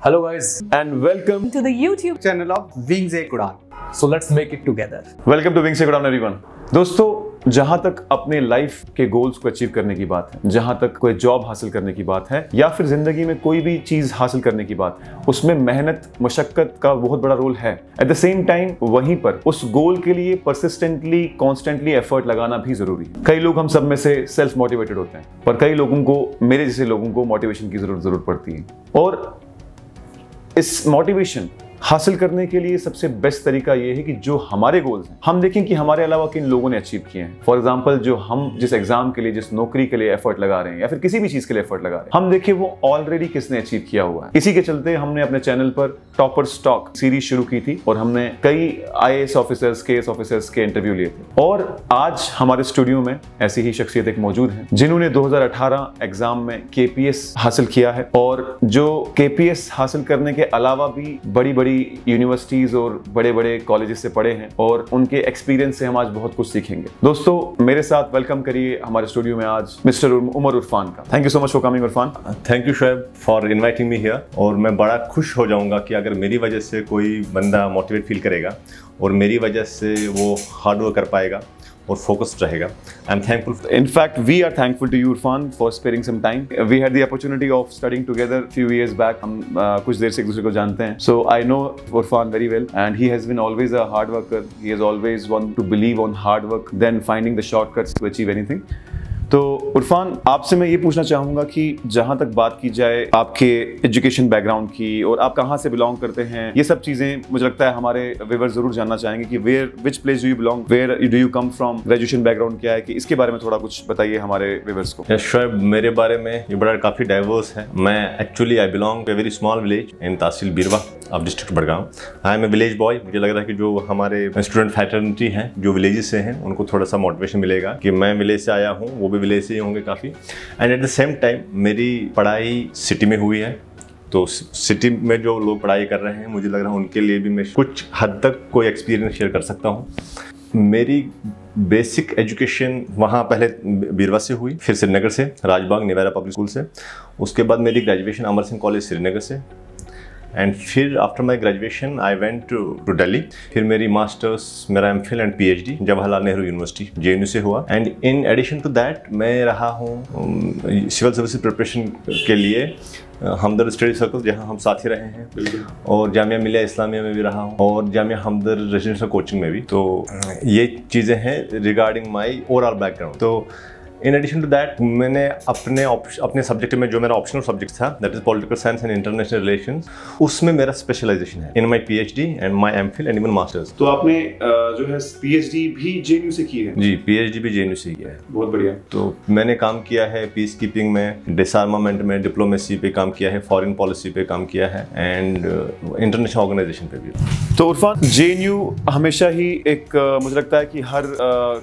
Hello guys and welcome to the YouTube channel of Wings Ek Udan. So let's make it together. Welcome to wings एक उड़ान everyone. दोस्तों, जहां तक अपने life के goals को अचीव करने की बात है, जहां तक कोई जॉब हासिल करने की बात है या फिर जिंदगी में कोई भी चीज हासिल करने की बात है, उसमें मेहनत मशक्कत का बहुत बड़ा रोल है। एट द सेम टाइम वहीं पर उस गोल के लिए परसिस्टेंटली कॉन्स्टेंटली एफर्ट लगाना भी जरूरी है। कई लोग हम सब में से सेल्फ मोटिवेटेड होते हैं, पर कई लोगों को, मेरे जैसे लोगों को मोटिवेशन की जरूरत पड़ती है। और इस मोटिवेशन हासिल करने के लिए सबसे बेस्ट तरीका यह है कि जो हमारे गोल्स हैं, हम देखें कि हमारे अलावा किन लोगों ने अचीव किए हैं। फॉर एग्जांपल, जो हम जिस एग्जाम के लिए, जिस नौकरी के लिए एफर्ट लगा रहे हैं या फिर किसी भी चीज के लिए एफर्ट लगा रहे हैं, हम देखें वो ऑलरेडी किसने अचीव किया हुआ है। इसी के चलते हमने अपने चैनल पर टॉपर स्टॉक सीरीज शुरू की थी और हमने कई IAS ऑफिसर्स, KS ऑफिसर्स के इंटरव्यू लिए थे। और आज हमारे स्टूडियो में ऐसी ही शख्सियत एक मौजूद है जिन्होंने 2018 एग्जाम में KPS हासिल किया है और जो KPS हासिल करने के अलावा भी बड़ी बड़ी यूनिवर्सिटीज और बड़े बड़े कॉलेजेस से पढ़े हैं और उनके एक्सपीरियंस से हम आज बहुत कुछ सीखेंगे। दोस्तों, मेरे साथ वेलकम करिए हमारे स्टूडियो में आज मिस्टर उमर उरफान का। Thank you so much for coming Urfan. Thank you Shoaib for inviting me here. और मैं बड़ा खुश हो जाऊंगा कि अगर मेरी वजह से कोई बंदा मोटिवेट फील करेगा और मेरी वजह से वो हार्ड वर्क कर पाएगा और फोकस्ड रहेगा। आई am thankful. In fact, we are thankful to you, Irfan, for sparing some time. We had the opportunity of studying together few years back. हम कुछ देर से एक दूसरे को जानते हैं. So I know Irfan very well, and he has been always a hard worker. He has always wanted to believe on hard work, then finding the shortcuts to achieve anything. तो इरफान, आपसे मैं ये पूछना चाहूँगा कि जहाँ तक बात की जाए आपके एजुकेशन बैकग्राउंड की और आप कहाँ से बिलोंग करते हैं, ये सब चीज़ें मुझे लगता है हमारे व्यूअर्स ज़रूर जानना चाहेंगे कि which place do you belong, where do you come from, graduation background क्या है, कि इसके बारे में थोड़ा कुछ बताइए हमारे व्यूअर्स को। शोएब, मेरे बारे में ये बड़ा काफ़ी डाइवर्स है। मैं actually I belong to a very small village in तहसील Beerwah of district Budgam. I am a village boy. मुझे लग रहा है कि जो हमारे स्टूडेंट फैटर्निटी हैं, जो विलेजेस से हैं, उनको थोड़ा सा मोटिवेशन मिलेगा कि मैं विलेज से आया हूँ, वो भी विलेज से ही होंगे काफ़ी। And at the same time मेरी पढ़ाई सिटी में हुई है, तो सिटी में जो लोग पढ़ाई कर रहे हैं, मुझे लग रहा है उनके लिए भी मैं कुछ हद तक कोई एक्सपीरियंस शेयर कर सकता हूँ। मेरी बेसिक एजुकेशन वहाँ पहले बीरवा से हुई, फिर श्रीनगर से राजबाग निवारा पब्लिक स्कूल से। उसके बाद मेरी ग्रेजुएशन अमर सिंह कॉलेज श्रीनगर से। एंड फिर after my graduation I went to Delhi. फिर मेरी मास्टर्स, मेरा MPhil and PhD Jawaharlal Nehru university JNU से हुआ। And in addition to that मैं रहा हूँ सिविल सर्विसेज प्रिपरेशन के लिए हमदर्द स्टडी सर्कल, जहाँ हम साथ ही रहे हैं, और जामिया मिलिया इस्लामिया में भी रहा हूँ और जामिया हमदर्द रेजिडेंशियल कोचिंग में भी। तो ये चीज़ें हैं रिगार्डिंग माई ओवरऑल बैकग्राउंड। तो इन एडिशन टू दैट मैंने अपने सब्जेक्ट में, जो मेरा ऑप्शनल सब्जेक्ट था, that is political science and international relations, उसमें मेरा स्पेशलाइजेशन है in my PhD and my MPhil and even masters. तो आपने जो है PhD भी JNU से की है? जी, PhD भी JNU से किया है। बहुत बढ़िया। तो मैंने काम किया है पीस कीपिंग में, डिसआर्मामेंट में, डिप्लोमेसी पे काम किया है, फॉरेन पॉलिसी पे काम किया है एंड इंटरनेशनल ऑर्गेनाइजेशन पे भी। तो इरफान, JNU हमेशा ही एक मुझे लगता है कि हर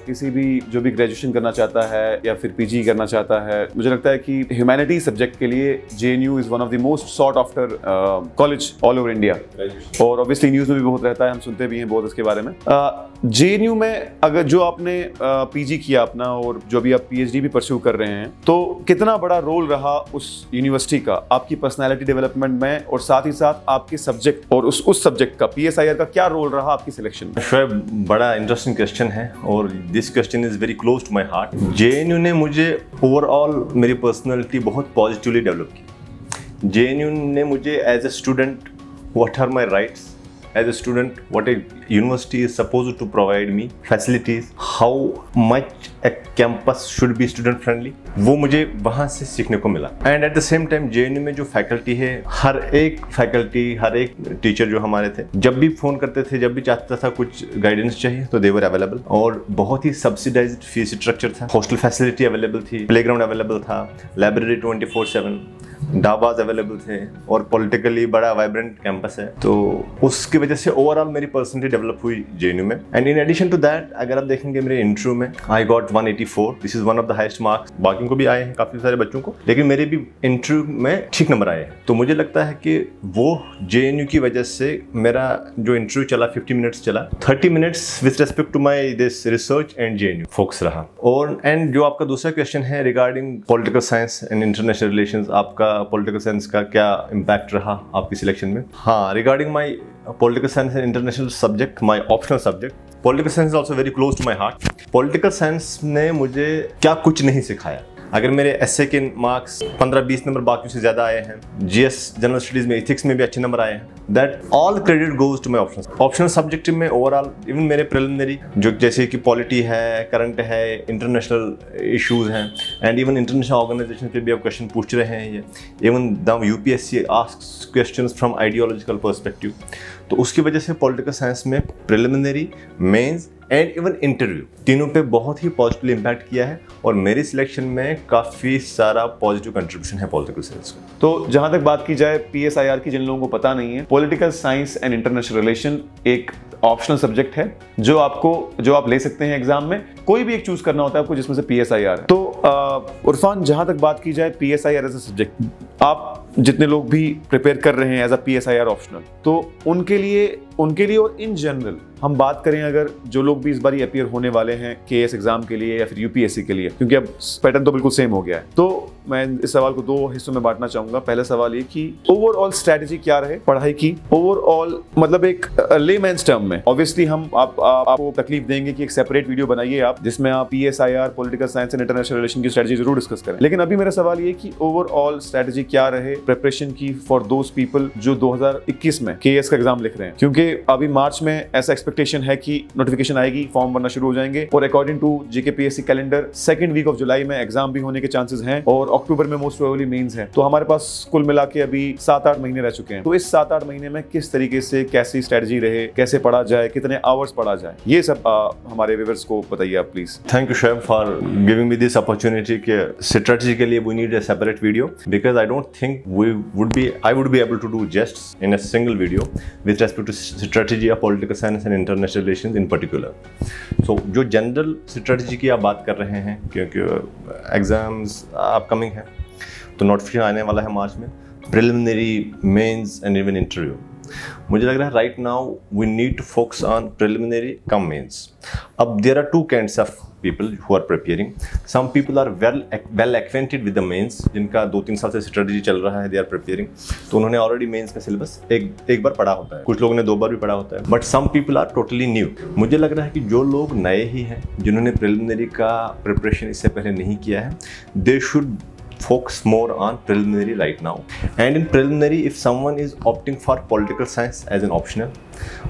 किसी भी जो भी ग्रेजुएशन करना चाहता है या फिर PG करना चाहता है, मुझे लगता है कि ह्यूमैनिटी सब्जेक्ट के लिए JNU is one of the most sought after college all over India. और ऑब्वियसली न्यूज़ में भी बहुत रहता है, हम सुनते भी हैं बहुत इसके बारे में। JNU में अगर जो आपने PG किया अपना और जो भी आप PhD भी परस्यू कर रहे हैं, तो कितना बड़ा रोल रहा उस यूनिवर्सिटी का आपकी पर्सनैलिटी डेवलपमेंट में, और साथ ही साथ आपके सब्जेक्ट और उस सब्जेक्ट का PSIR का क्या रोल रहा आपकी सिलेक्शन में? शोएब, बड़ा इंटरेस्टिंग क्वेश्चन है और this question is very close to my heart. JNU ने मुझे ओवरऑल मेरी पर्सनैलिटी बहुत पॉजिटिवली डेवलप की। JNU ने मुझे as a student, what are my rights as a student, what a university is supposed to provide me, facilities, how much a campus should be student friendly, वो मुझे वहाँ से सीखने को मिला। And at the same time JNU में जो faculty है, हर एक फैकल्टी, हर एक टीचर जो हमारे थे, जब भी फ़ोन करते थे, जब भी चाहता था कुछ गाइडेंस चाहिए, तो दे वर अवेलेबल। और बहुत ही सब्सिडाइज्ड फीस स्ट्रक्चर था, हॉस्टल फैसिलिटी अवेलेबल थी, प्लेग्राउंड अवेलेबल था, लाइब्रेरी 24/7, ढाबाज अवेलेबल थे और पॉलिटिकली बड़ा वाइब्रेंट कैंपस है। तो उसकी वजह से ओवरऑल मेरी पर्सनैलिटी डेवलप हुई JNU में। And in addition to that, अगर आप देखेंगे मेरे इंटरव्यू में I got 184, this is one of the highest marks. बाकियों को भी आए हैं, काफ़ी सारे बच्चों को, लेकिन मेरे भी इंटरव्यू में ठीक नंबर आए हैं। तो मुझे लगता है कि वो JNU की वजह से मेरा जो इंटरव्यू चला 50 मिनट्स चला, 30 minutes with respect to my this research and JNU focus रहा। और एंड जो आपका दूसरा क्वेश्चन है regarding political science and international relations, आपका पॉलिटिकल साइंस का क्या इम्पैक्ट रहा आपकी सिलेक्शन में? हाँ, regarding my political science and international subject, my optional subject, political science is also very close to my heart. Political science ने मुझे क्या कुछ नहीं सिखाया। अगर मेरे एसए के मार्क्स 15-20 नंबर बाकियों से ज़्यादा आए हैं, जीएस जनरल स्टडीज़ में, एथिक्स में भी अच्छे नंबर आए हैं, that all credit goes to my optional subject में ओवरऑल। इवन मेरे प्रिलिमिनरी जो जैसे कि पॉलिटी है, करंट है, इंटरनेशनल इश्यूज़ हैं, एंड इवन इंटरनेशनल ऑर्गेनाइजेशन पे भी अब क्वेश्चन पूछ रहे हैं ये, even the UPSC asks questions from ideological perspective. तो उसकी वजह से पॉलिटिकल साइंस में preliminary, mains and even interview तीनों पे बहुत ही पॉजिटिव इम्पैक्ट किया है, और मेरी सिलेक्शन में काफ़ी सारा पॉजिटिव कंट्रीब्यूशन है पॉलिटिकल साइंस को। तो जहां तक बात की जाए PSIR की, जिन लोगों को पता नहीं है, political science and international relation एक ऑप्शनल सब्जेक्ट है जो आप ले सकते हैं एग्जाम में। कोई भी एक चूज करना होता है आपको जिसमें से PSIR है। तो उरफान, जहां तक बात की जाए PSIR एज अ सब्जेक्ट, आप जितने लोग भी प्रिपेयर कर रहे हैं एज अ PSIR ऑप्शनल, तो उनके लिए और इन जनरल हम बात करें, अगर जो लोग भी इस बार अपियर होने वाले हैं KS एग्जाम के लिए या फिर UPSC के लिए, क्योंकि अब पैटर्न तो बिल्कुल सेम हो गया है, तो मैं इस सवाल को 2 हिस्सों में बांटना चाहूंगा। पहला सवाल ये कि ओवरऑल स्ट्रेटजी क्या रहे पढ़ाई की, ओवरऑल मतलब एक लेमैन्स टर्म में। ऑब्वियसली हम आपको तकलीफ देंगे कि एक सेपरेट वीडियो बनाइए आप, जिसमें आप PSIR, political science and international relation की स्ट्रेटजी जरूर डिस्कस करें। लेकिन अभी मेरा सवाल ये कि ओवरऑल स्ट्रेटजी क्या रहे प्रिपरेशन की फॉर दोज पीपल जो 2021 में KS का एग्जाम लिख रहे हैं, क्योंकि अभी मार्च में ऐसा एक्सपेक्टेशन है कि नोटिफिकेशन आएगी, फॉर्म बनना शुरू हो जाएंगे, और according to JKPSC calendar second week of July में एग्जाम भी होने के चांसेस हैं, और अक्टूबर में मोस्ट प्रोबेबली मेंस है। तो हमारे पास कुल मिला के अभी 7-8 महीने रह चुके हैं। तो इस 7-8 महीने में किस तरीके से, कैसी स्ट्रेटजी रहे, कैसे पढ़ा जाए, कितने आवर्स पढ़ा जाए, ये सब हमारे व्यूअर्स को बताइए आप please. Thank you Shoaib for giving me this opportunity कि स्ट्रेटजी के लिए we need a separate video, because I don't think I would be able to do just in a single video with respect to strategy of political science and international relations in particular. So जो general strategy की आप बात कर रहे हैं, क्योंकि exams upcoming है, तो नोटिफिकेशन आने वाला है मार्च में, preliminary, mains and even interview. मुझे लग रहा है right now we need to focus on preliminary cum mains. अब there are 2 kinds of people who are preparing. Some people are well acquainted with the mains, जिनका 2-3 साल से strategy चल रहा है, they are preparing, तो उन्होंने ऑलरेडी मेंस का सिलेबस एक बार पढ़ा होता है, कुछ लोगों ने 2 बार भी पढ़ा होता है, but some people are totally new. मुझे लग रहा है कि जो लोग नए ही हैं, जिन्होंने प्रिलिमिनरी का प्रिपरेशन इससे पहले नहीं किया है, they should focus more on preliminary right now. And in preliminary, if someone is opting for political science as an optional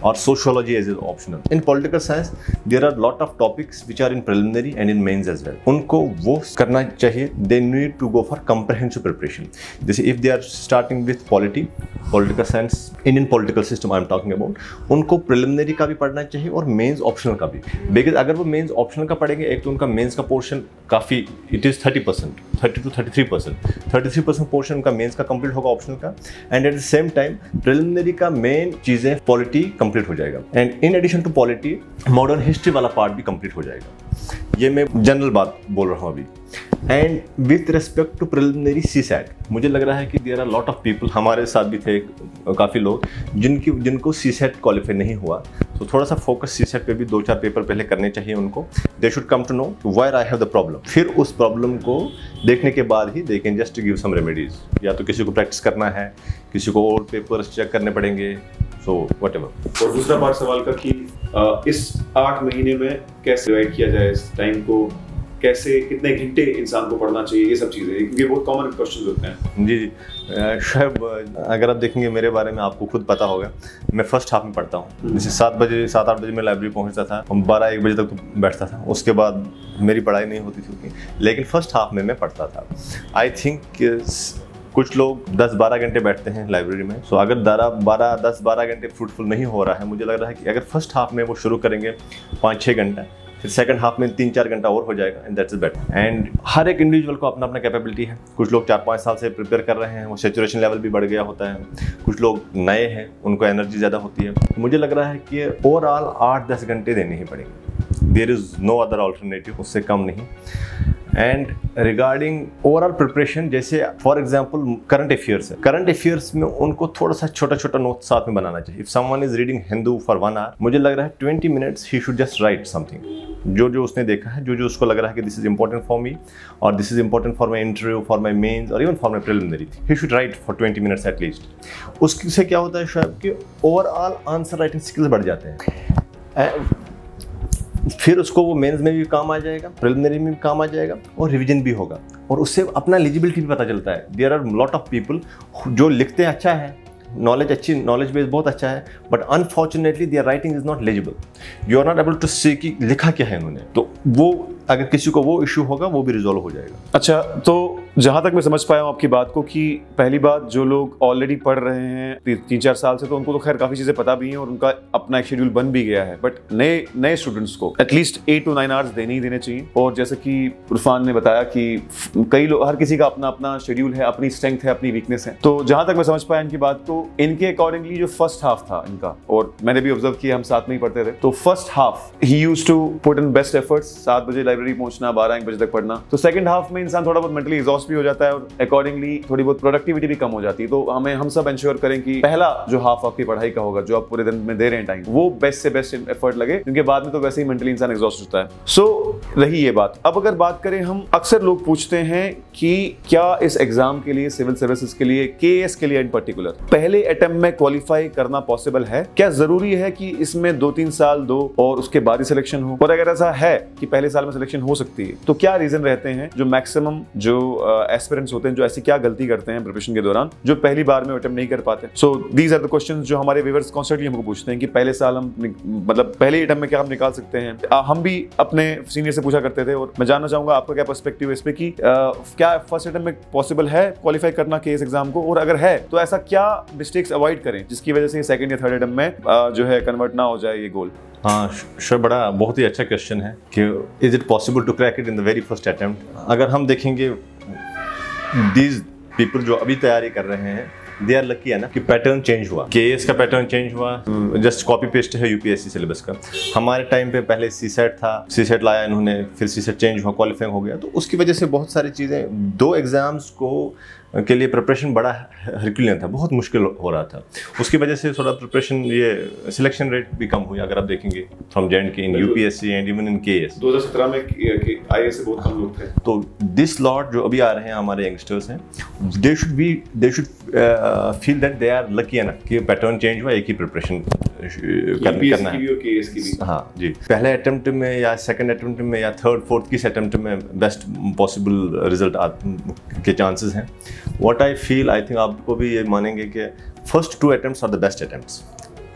or sociology as an optional, in political science there are lot of topics which are in preliminary and in mains as well. उनको वो करना चाहिए, they need to go for comprehensive preparation. जैसे if they are starting with political science, Indian political system I am talking about, उनको preliminary का भी पढ़ना चाहिए और mains optional का भी, because अगर वो mains optional का पढ़ेंगे, एक तो उनका mains का portion काफ़ी, it is 30%, 30 to 33% पोर्शन का मेंस का कंप्लीट होगा ऑप्शनल का, and at the same time preliminary का मेन चीजें पॉलिटी कंप्लीट हो जाएगा, and in addition to polity modern history वाला पार्ट भी कंप्लीट हो जाएगा। ये मैं जनरल बात बोल रहा हूँ अभी। And with respect to preliminary CSAT, मुझे लग रहा है कि there are lot of people, हमारे साथ भी थे काफ़ी लोग जिनको CSAT क्वालिफाई नहीं हुआ, तो थोड़ा सा फोकस CSAT पे भी 2-4 पेपर पहले करने चाहिए उनको। They should come to know where I have the problem, फिर उस प्रॉब्लम को देखने के बाद ही they can just give some remedies. या तो किसी को प्रैक्टिस करना है, किसी को और पेपर्स चेक करने पड़ेंगे, सो व्हाटएवर। और दूसरा पार्ट सवाल का कि इस 8 महीने में कैसे डिवाइड किया जाए इस टाइम को, कैसे, कितने घंटे इंसान को पढ़ना चाहिए, ये सब चीज़ें, क्योंकि बहुत कॉमन क्वेश्चन होते हैं। जी शायद अगर आप देखेंगे मेरे बारे में, आपको खुद पता होगा, मैं फर्स्ट हाफ में पढ़ता हूँ। जैसे 7-8 बजे मैं लाइब्रेरी पहुँचता था, 12-1 बजे तक तो बैठता था, उसके बाद मेरी पढ़ाई नहीं होती थी, लेकिन फर्स्ट हाफ में मैं पढ़ता था। आई थिंक कुछ लोग 10-12 घंटे बैठते हैं लाइब्रेरी में, सो अगर 10-12 घंटे फ्रूटफुल नहीं हो रहा है, मुझे लग रहा है कि अगर फर्स्ट हाफ में वो शुरू करेंगे 5-6 घंटा, फिर सेकंड हाफ में 3-4 घंटा और हो जाएगा, एंड दैट्स बेटर। एंड हर एक इंडिविजुअल को अपना अपना कैपेबिलिटी है। कुछ लोग 4-5 साल से प्रिपेयर कर रहे हैं, वो सैचुरेशन लेवल भी बढ़ गया होता है। कुछ लोग नए हैं, उनको एनर्जी ज़्यादा होती है। मुझे लग रहा है कि ओवरऑल 8-10 घंटे देने ही पड़ेंगे, there is no other alternative, उससे कम नहीं। एंड रिगार्डिंग ओवरऑल प्रिपरेशन, जैसे फॉर एग्जांपल करंट अफेयर्स है, करंट अफेयर्स में उनको थोड़ा सा छोटा छोटा नोट साथ में बनाना चाहिए। If someone is reading Hindu for 1 hour, मुझे लग रहा है 20 मिनट्स ही शुड जस्ट राइट समथिंग, जो जो उसने देखा है, जो जो उसको लग रहा है कि this is important for me और this is important for my interview, for my mains और even for my preliminary, he should write for 20 minutes at least. उससे क्या होता है शायद कि ओवरऑल आंसर राइटिंग स्किल्स बढ़ जाते हैं, फिर उसको वो मेंस में भी काम आ जाएगा, प्रिलिमिनरी में भी काम आ जाएगा और रिवीजन भी होगा, और उससे अपना एलिजिबिलिटी भी पता चलता है। There are lot of people जो लिखते हैं अच्छा है, नॉलेज बेस बहुत अच्छा है, but unfortunately their writing is not legible, you are not able to see कि लिखा क्या है इन्होंने। तो वो अगर किसी को वो इशू होगा वो भी रिजॉल्व हो जाएगा। अच्छा, तो जहाँ तक मैं समझ पाया हूँ आपकी बात को कि पहली बात, जो लोग ऑलरेडी पढ़ रहे हैं 3-4 साल से, तो उनको तो खैर काफ़ी चीज़ें पता भी हैं और उनका अपना एक शेड्यूल बन भी गया है, बट नए स्टूडेंट्स को एटलीस्ट 8 to 9 आवर्स देने ही देने चाहिए। और जैसे कि इरफान ने बताया कि कई लोग, हर किसी का अपना अपना शेड्यूल है, अपनी स्ट्रेंथ है, अपनी वीकनेस है। तो जहाँ तक मैं समझ पाया इनकी बात को, इनके अकॉर्डिंगली जो फर्स्ट हाफ था इनका, और मैंने भी ऑब्जर्व किया, हम साथ में ही पढ़ते थे, तो फर्स्ट हाफ ही used to put in best efforts, 7 बजे लाइब्रेरी पहुंचना, 12-1 बजे तक पढ़ना। तो सेकंड हाफ में इंसान थोड़ा बहुत मेंटली एग्जॉस्ट भी हो जाता है और अकॉर्डिंगली थोड़ी बहुत प्रोडक्टिविटी भी कम हो जाती है। तो हम सब इंश्योर करें कि पहला जो हाफ आपकी पढ़ाई का होगा, जो आप पूरे दिन में दे रहे हैं टाइम, वो बेस्ट से बेस्ट एफर्ट लगे, क्योंकि बाद में तो वैसे ही मेंटली इंसान एग्जॉस्ट होता है। सो रही ये बात। अब अगर बात करें, हम अक्सर लोग पूछते हैं कि क्या इस एग्जाम के लिए, सिविल सर्विसेज के लिए, केएएस के लिए इन पर्टिकुलर, पहले अटेम्प्ट में क्वालिफाई करना पॉसिबल है? क्या जरूरी है कि इसमें 2-3 साल दो और उसके बाद ही सिलेक्शन हो? और अगर ऐसा है कि पहले साल में सिलेक्शन हो सकती है, तो क्या रीजन रहते हैं जो मैक्सिमम जो एस्पिरेंट्स होते हैं, जो ऐसी क्या गलती करते हैं प्रिपरेशन के दौरान, जो पहली बार में अटेम्प्ट नहीं कर पाते? So these are the questions जो हमारे व्यूअर्स कॉन्स्टेंटली हमको पूछते हैं कि पहले साल हम, मतलब पहले अटेम्प्ट में क्या हम निकाल सकते हैं। हम भी अपने सीनियर से पूछा करते थे, और मैं जानना चाहूंगा आपका क्या पर्सपेक्टिव है इस पे कि क्या फर्स्ट अटेम्प्ट में पॉसिबल है क्वालिफाई करना केएस एग्जाम को, और अगर है तो ऐसा क्या मिस्टेक्स अवॉइड करें जिसकी वजह से सेकंड या थर्ड अटेम्प्ट में जो है कन्वर्ट ना हो जाए ये गोल? हाँ श्योर, बड़ा बहुत ही अच्छा क्वेश्चन है कि is it possible to crack it in the very first attempt. अगर हम देखेंगे दीज पीपल जो अभी तैयारी कर रहे हैं, दे आर लकी है ना कि पैटर्न चेंज हुआ, केएस का पैटर्न चेंज हुआ, जस्ट कॉपी पेस्ट है यूपीएससी सिलेबस का। हमारे टाइम पे पहले सीसेट था, सीसेट लाया इन्होंने, फिर सीसेट चेंज हुआ, क्वालिफाइंग हो गया, तो उसकी वजह से बहुत सारी चीज़ें, 2 एग्जाम्स के लिए प्रिपरेशन बड़ा हरक्यूलियन था, बहुत मुश्किल हो रहा था। उसकी वजह से थोड़ा प्रिपरेशन, ये सिलेक्शन रेट भी कम हुई अगर आप देखेंगे from J and K in UPSC and even in KAS. 2017 में आईएएस से बहुत कम लोग थे। तो दिस लॉट जो अभी आ रहे हैं हमारे यंगस्टर्स हैं, they should feel that they are lucky enough कि पैटर्न चेंज हुआ, एक ही प्रिपरेशन करना है। हाँ जी, पहले अटेम्प्ट में या सेकंड अटेम्प्ट में या थर्ड फोर्थ किस अटेम्प्ट में बेस्ट पॉसिबल रिजल्ट के चांसेस हैं। What I feel, I think आपको भी ये मानेंगे कि first 2 attempts are the best attempts,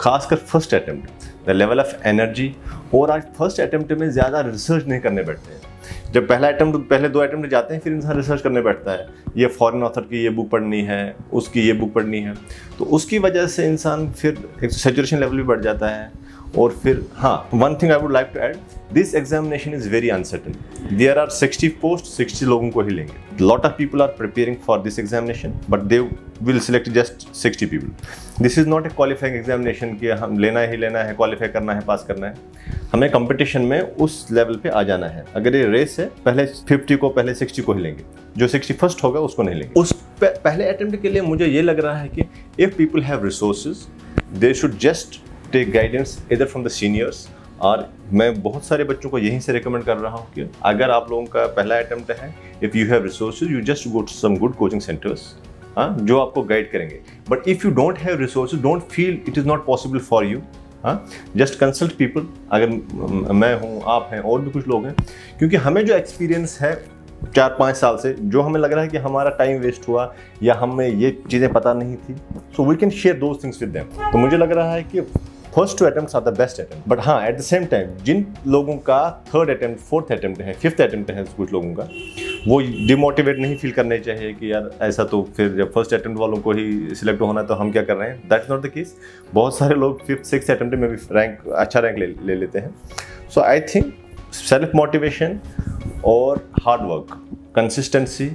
खासकर first attempt, the level of energy. और आज फर्स्ट अटेम्प्ट में ज़्यादा रिसर्च नहीं करने बैठते हैं। जब पहले 2 अटेम्प्ट जाते हैं, फिर इंसान रिसर्च करने बैठता है, ये फॉरेन ऑथर की ये बुक पढ़नी है, उसकी ये बुक पढ़नी है, तो उसकी वजह से इंसान फिर एक सैचुरेशन लेवल भी बढ़ जाता है। और फिर हाँ, one thing I would like to add, this examination is very uncertain. There are 60 post, 60 लोगों को ही लेंगे। Lot of people are preparing for this examination, but they will select just 60 people. This is not a qualifying examination कि हम लेना ही लेना है, qualify करना है, पास करना है। हमें कंपटीशन में उस लेवल पे आ जाना है। अगर ये रेस है, पहले 50 को, पहले 60 को ही लेंगे, जो 61st होगा उसको नहीं लेंगे। उस पहले अटेम्प्ट के लिए मुझे ये लग रहा है कि if people have resources, they should just take guidance इधर फ्रॉम द सीनियर्स। और मैं बहुत सारे बच्चों को यहीं से रिकमेंड कर रहा हूँ कि अगर आप लोगों का पहला अटेम्प्ट है, if you have resources, you just go to some good coaching centres, हाँ, जो आपको गाइड करेंगे। But if you don't have resources, don't feel it is not possible for you, हाँ, जस्ट कंसल्ट पीपल। अगर मैं हूँ, आप हैं, और भी कुछ लोग हैं, क्योंकि हमें जो एक्सपीरियंस है 4-5 साल से, जो हमें लग रहा है कि हमारा टाइम वेस्ट हुआ या हमें ये चीज़ें पता नहीं थी, so we can share those things with them. तो मुझे लग रहा है कि first 2 attempts are the best attempt. But हाँ, एट द सेम टाइम जिन लोगों का 3rd अटेम्प्ट, 4th अटेम्प्ट है, 5th अटेम्प्ट है, कुछ लोगों का, वो डिमोटिवेट नहीं फील करने चाहिए कि यार ऐसा तो फिर जब फर्स्ट अटेम्प्ट वालों को ही सिलेक्ट होना तो हम क्या कर रहे हैं। That's not the case. बहुत सारे लोग 5th 6th अटेम्प्ट में भी अच्छा रैंक ले लेते हैं। सो आई थिंक सेल्फ मोटिवेशन और हार्ड वर्क, कंसिस्टेंसी,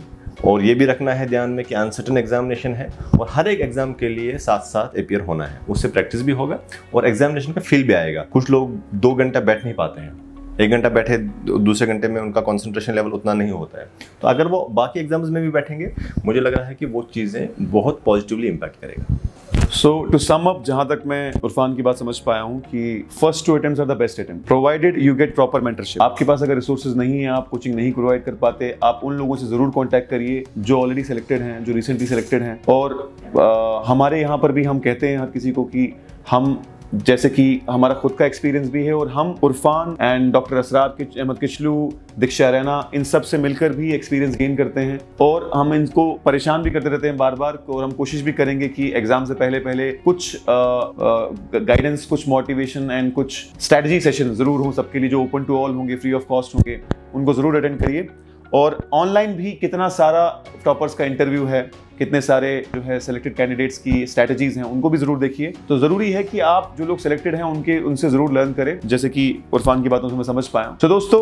और ये भी रखना है ध्यान में कि अनसर्टन एग्जामिनेशन है और हर एक एग्जाम के लिए साथ साथ अपीयर होना है। उससे प्रैक्टिस भी होगा और एग्जामिनेशन का फील भी आएगा। कुछ लोग 2 घंटा बैठ नहीं पाते हैं, 1 घंटा बैठे, दूसरे घंटे में उनका कंसंट्रेशन लेवल उतना नहीं होता है। तो अगर वो बाकी एग्जाम्स में भी बैठेंगे, मुझे लग रहा है कि वो चीज़ें बहुत पॉजिटिवली इम्पैक्ट करेगा। सो टू सम अप, जहां तक मैं इरफान की बात समझ पाया हूं कि first 2 attempts are the best attempt, provided you get proper mentorship. आपके पास अगर रिसोर्सेज नहीं है, आप कोचिंग नहीं प्रोवाइड कर पाते, आप उन लोगों से जरूर कांटेक्ट करिए जो ऑलरेडी सिलेक्टेड हैं, जो रिसेंटली सिलेक्टेड हैं। और हमारे यहाँ पर भी हम कहते हैं हर किसी को कि हम, जैसे कि हमारा खुद का एक्सपीरियंस भी है और हम इरफान एंड डॉक्टर असरार अहमद किचलू, दीक्षा रैना, इन सब से मिलकर भी एक्सपीरियंस गेन करते हैं और हम इनको परेशान भी करते रहते हैं बार बार। और हम कोशिश भी करेंगे कि एग्जाम से पहले कुछ गाइडेंस, कुछ मोटिवेशन एंड कुछ स्ट्रेटजी सेशन जरूर हों सबके लिए, जो ओपन टू ऑल होंगे, फ्री ऑफ कॉस्ट होंगे, उनको जरूर अटेंड करिए। और ऑनलाइन भी कितना सारा टॉपर्स का इंटरव्यू है, कितने सारे जो है सिलेक्टेड कैंडिडेट्स की स्ट्रैटेजीज हैं, उनको भी जरूर देखिए। तो जरूरी है कि आप जो लोग सिलेक्टेड हैं उनसे जरूर लर्न करें, जैसे कि इरफान की बातों से मैं समझ पाया। तो दोस्तों,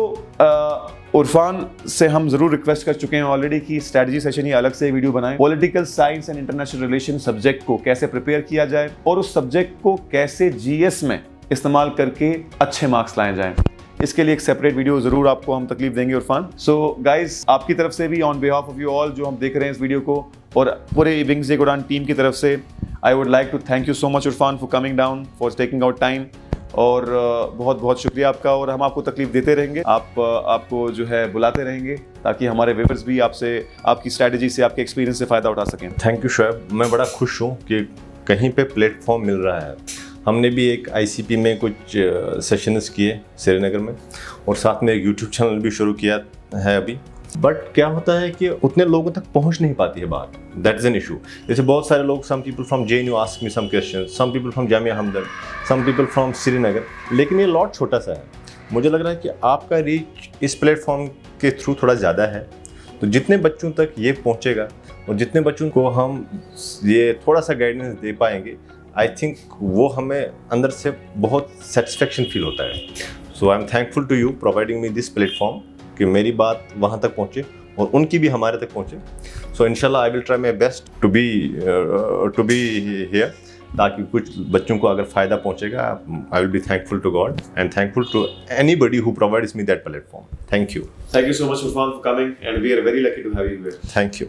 इरफान से हम जरूर रिक्वेस्ट कर चुके हैं ऑलरेडी कि स्ट्रैटेजी सेशन ही अलग से वीडियो बनाएं। Political science and international relation subject को कैसे प्रिपेयर किया जाए और उस सब्जेक्ट को कैसे जीएस में इस्तेमाल करके अच्छे मार्क्स लाए जाएं, इसके लिए एक सेपरेट वीडियो जरूर आपको हम तकलीफ देंगे इरफान। सो गाइज, आपकी तरफ से भी, on behalf of you all जो हम देख रहे हैं इस वीडियो को, और पूरे विंग्स एक उड़ान टीम की तरफ से, I would like to thank you so much Irfan for coming down, for taking out time. और बहुत बहुत शुक्रिया आपका, और हम आपको तकलीफ देते रहेंगे, आपको जो है बुलाते रहेंगे, ताकि हमारे व्यूअर्स भी आपसे, आपकी स्ट्रैटेजी से, आपके एक्सपीरियंस से फ़ायदा उठा सकें। थैंक यू शोएब, मैं बड़ा खुश हूँ कि कहीं पे प्लेटफॉर्म मिल रहा है। हमने भी एक आईसीपी में कुछ सेशंस किए श्रीनगर में, और साथ में एक यूट्यूब चैनल भी शुरू किया है अभी। बट क्या होता है कि उतने लोगों तक पहुंच नहीं पाती है बात, दैट इज़ एन इशू। जैसे बहुत सारे लोग, some people from JNU ask me some question, some people from Jamia Hamdard, some people from Srinagar, लेकिन ये लॉट छोटा सा है। मुझे लग रहा है कि आपका रीच इस प्लेटफॉर्म के थ्रू थोड़ा ज़्यादा है, तो जितने बच्चों तक ये पहुँचेगा और जितने बच्चों को हम ये थोड़ा सा गाइडेंस दे पाएंगे, आई थिंक वो हमें अंदर से बहुत सेटिस्फेक्शन फील होता है। So I am thankful to you providing me this platform, कि मेरी बात वहाँ तक पहुँचे और उनकी भी हमारे तक पहुँचे। सो इंशाल्लाह I will try my best to be here, ताकि कुछ बच्चों को अगर फ़ायदा पहुँचेगा, I will be thankful to God and thankful to anybody who provides me that platform. Thank you so much Irfan for coming, and we are very lucky to have you here. Thank you.